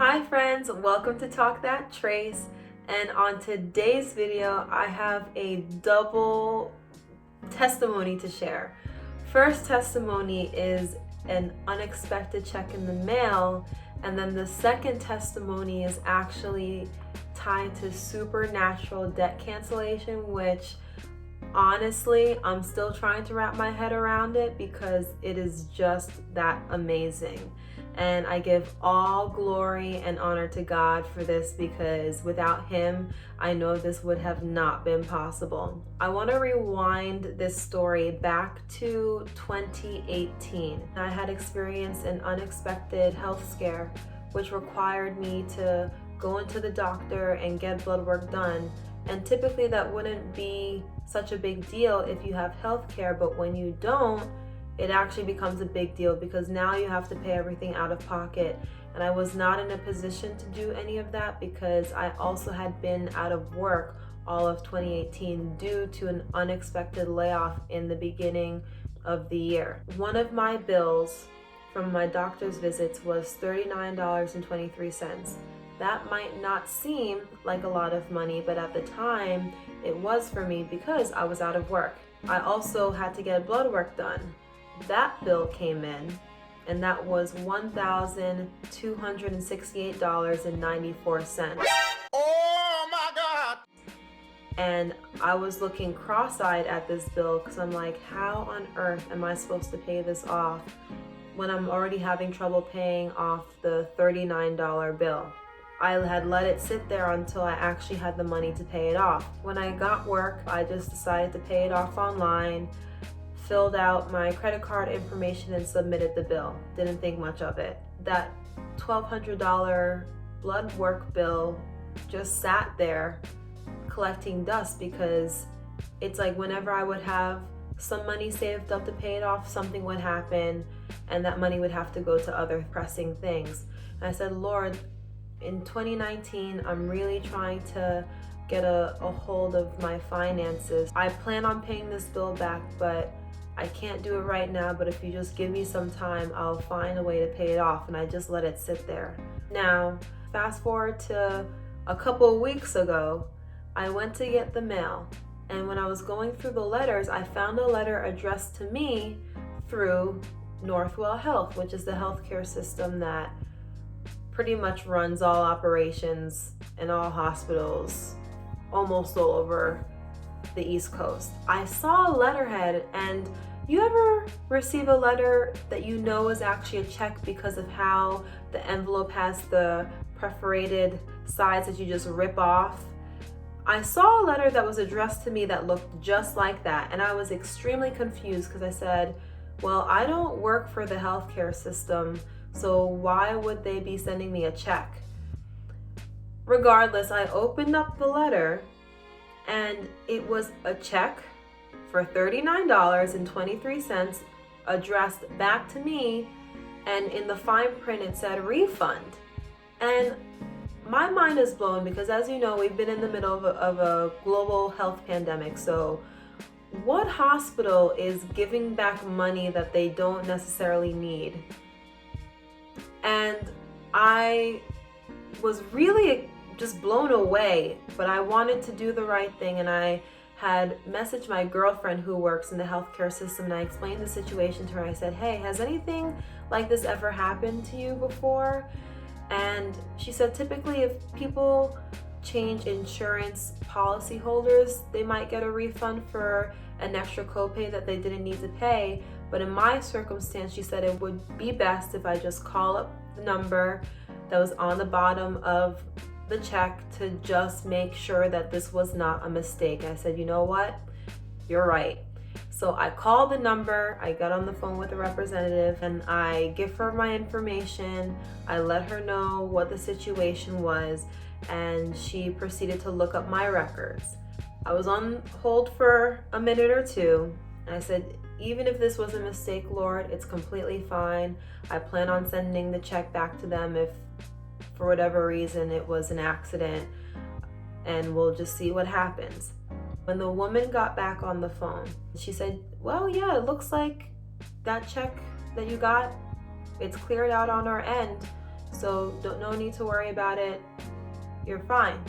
Hi friends, welcome to Talk That Trace, and on today's video I have a double testimony to share. First testimony is an unexpected check in the mail, and then the second testimony is actually tied to supernatural debt cancellation, which honestly I'm still trying to wrap my head around it because it is just that amazing. And I give all glory and honor to God for this because without Him, I know this would have not been possible. I want to rewind this story back to 2018. I had experienced an unexpected health scare, which required me to go into the doctor and get blood work done. And typically that wouldn't be such a big deal if you have health care, but when you don't, it actually becomes a big deal because now you have to pay everything out of pocket. And I was not in a position to do any of that because I also had been out of work all of 2018 due to an unexpected layoff in the beginning of the year. One of my bills from my doctor's visits was $39.23. That might not seem like a lot of money, but at the time it was for me because I was out of work. I also had to get blood work done. That bill came in, and that was $1,268.94. Oh my God! And I was looking cross-eyed at this bill because I'm like, how on earth am I supposed to pay this off when I'm already having trouble paying off the $39 bill? I had let it sit there until I actually had the money to pay it off. When I got work, I just decided to pay it off online, filled out my credit card information and submitted the bill. Didn't think much of it. That $1,200 blood work bill just sat there collecting dust because it's like whenever I would have some money saved up to pay it off, something would happen and that money would have to go to other pressing things. And I said, Lord, in 2019, I'm really trying to get a hold of my finances. I plan on paying this bill back, but I can't do it right now, but if you just give me some time, I'll find a way to pay it off. And I just let it sit there. Now, fast forward to a couple of weeks ago, I went to get the mail. And when I was going through the letters, I found a letter addressed to me through Northwell Health, which is the healthcare system that pretty much runs all operations in all hospitals almost all over the East Coast. I saw a letterhead, and you ever receive a letter that you know is actually a check because of how the envelope has the perforated sides that you just rip off? I saw a letter that was addressed to me that looked just like that, and I was extremely confused because I said, well, I don't work for the healthcare system, so why would they be sending me a check? Regardless, I opened up the letter and it was a check for $39.23 addressed back to me, and in the fine print it said refund. And my mind is blown because, as you know, we've been in the middle of a global health pandemic. So what hospital is giving back money that they don't necessarily need? And I was really just blown away, but I wanted to do the right thing, and I had messaged my girlfriend who works in the healthcare system, and I explained the situation to her. I said, hey, has anything like this ever happened to you before? And she said typically if people change insurance policy holders, they might get a refund for an extra copay that they didn't need to pay. But in my circumstance, she said it would be best if I just call up the number that was on the bottom of the check to just make sure that this was not a mistake. I said, you know what? You're right. So I called the number, I got on the phone with the representative, and I give her my information. I let her know what the situation was, and she proceeded to look up my records. I was on hold for a minute or two, and I said, even if this was a mistake, Lord, it's completely fine. I plan on sending the check back to them if for whatever reason it was an accident, and we'll just see what happens. When the woman got back on the phone, she said, well, yeah, it looks like that check that you got, it's cleared out on our end. So no need to worry about it. You're fine.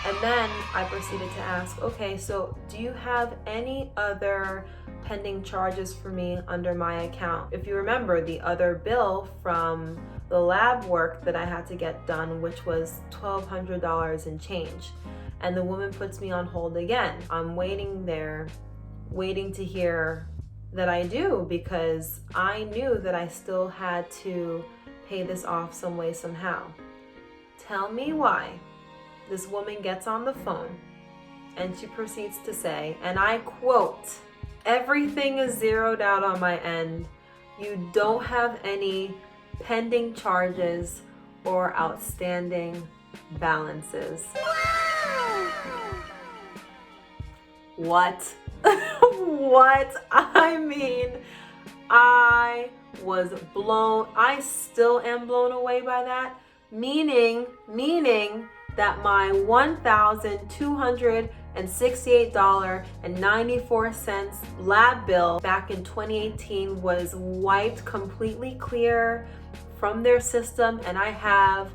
And then I proceeded to ask, okay, so do you have any other pending charges for me under my account? If you remember the other bill from the lab work that I had to get done, which was $1,200 and change. And the woman puts me on hold again. I'm waiting there, waiting to hear that I do, because I knew that I still had to pay this off some way, somehow. Tell me why. This woman gets on the phone and she proceeds to say, and I quote, "Everything is zeroed out on my end. You don't have any pending charges or outstanding balances." What? What? I mean, I was blown. I still am blown away by that. Meaning that my $1,268.94 lab bill back in 2018 was wiped completely clear from their system, and I have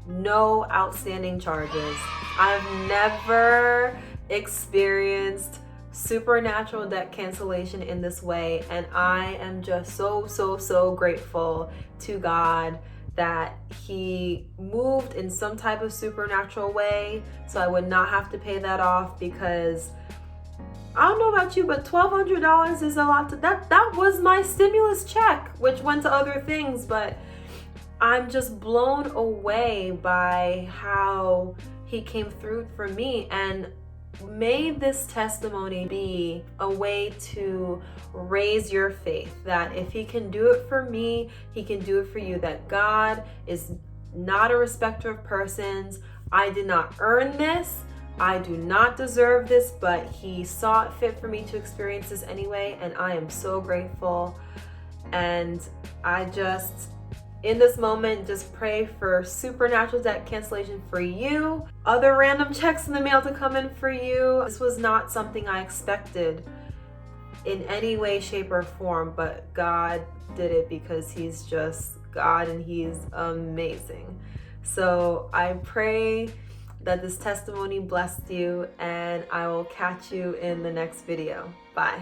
no outstanding charges. I've never experienced supernatural debt cancellation in this way, and I am just so grateful to God that He moved in some type of supernatural way so I would not have to pay that off, because I don't know about you, but $1,200 is a lot that was my stimulus check, which went to other things, but I'm just blown away by how He came through for me. And may this testimony be a way to raise your faith that if He can do it for me, He can do it for you, that God is not a respecter of persons. I did not earn this. I do not deserve this, but He saw it fit for me to experience this anyway, and I am so grateful. And I just, in this moment, just pray for supernatural debt cancellation for you, other random checks in the mail to come in for you. This was not something I expected in any way, shape, or form, but God did it because He's just God and He's amazing. So I pray that this testimony blessed you, and I will catch you in the next video. Bye.